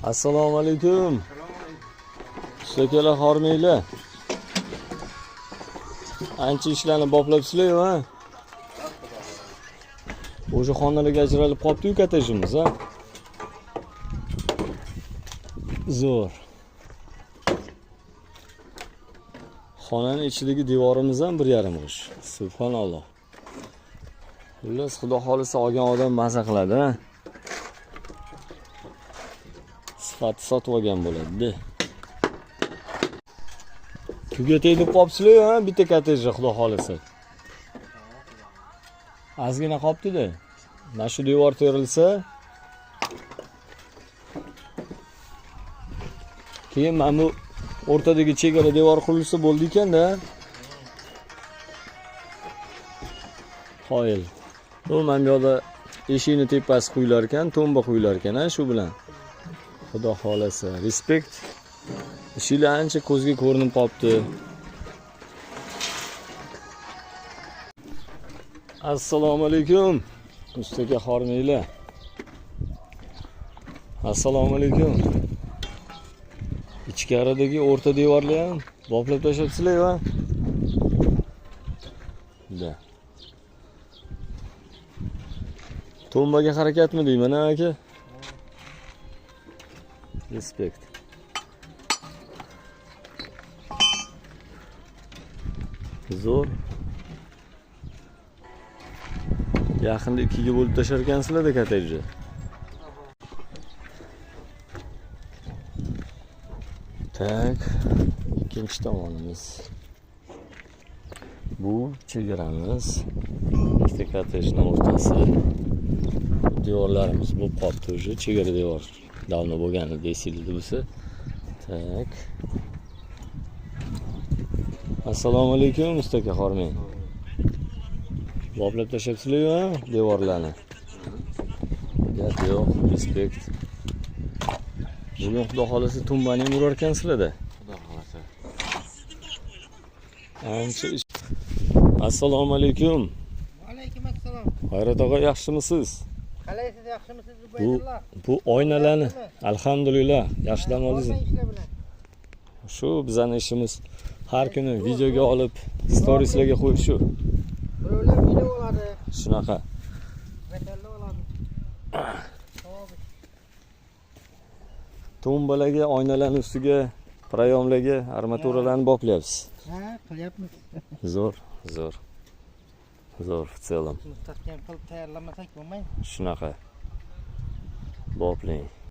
Assalomu alaykum. Ustakalar hormanglar. Ancha ishlarni boplabsizlar-ku, ha? O'sha xonalarga ajralib qolibdi-ku kottejimiz, ha? Zo'r. Xonaning ichidagi devorimiz ham 1,5 g'ush. Subhanalloh. Xullas, xudo xolisa olgan odam maza qiladi, ha? Sifatli sotib olgan bo'ladi-da. Tugatay deb qolibsizlar-ku, ha? Bitta kottejda xudo xolisa. Ozgina qolibdi-da. Mana shu devor terilsa, keyin mana bu o'rtadagi chegara devor qurilsa bo'ldi ekan-da. Qoyil. Bu mana bu yoqda eshikning tepasi quyilar ekan, tomba quyilar ekan, ha, shu bilan. Xudo xolasa, respekt. Ishlar ancha ko'zga ko'rinib qolibdi. Assalomu alaykum. Ustaga hormanglar. Assalomu alaykum. Ichkaridagi o'rta devorlar ham boplab tashlabsizlar-ku. Da. Tombaga harakatmi deyman, aka? Respekt. Zo'r. Yaqinda 2 ga bo'lib tashar ekansizlar-da kottejni. Tak, ikkinchi tomonimiz. Bu chegaramiz. Ikkita kottejning o'rtasi. Devorlarimiz bo'lib qolibdi o'sha chegara devor. Davno bo'lgani deysizlar bo'lsa. Tak. Assalomu alaykum ustaka hormang. Boplab tashlabsizlar-ku, ha, devorlarni. Gap yo'q, respekt. Bugun xudo xolasa tumbani ham urar ekansizlar-da. Xudo xolasa. Ancha ish. Assalomu alaykum. Alaykum assalom. Xayrat og'a, yaxshimisiz? Qalaysiz, yaxshimisiz? Bu oynalarni alhamdulillah yaxshi dam oldingizmi? Shu bizning ishimiz. Har kuni videoga olib, storieslarga qo'yish shu. Birovlar video oladi. Shunaqa. Vatanlar oladi. Tumbalarga, oynalarning ustiga, prayomlarga armaturalarni boplayapsiz. Ha, qilyapmiz. Zo'r, zo'r. Zo'r, в целом. Mustahkam qilib tayyorlamasak bo'lmaydi. Shunaqa. Boplang.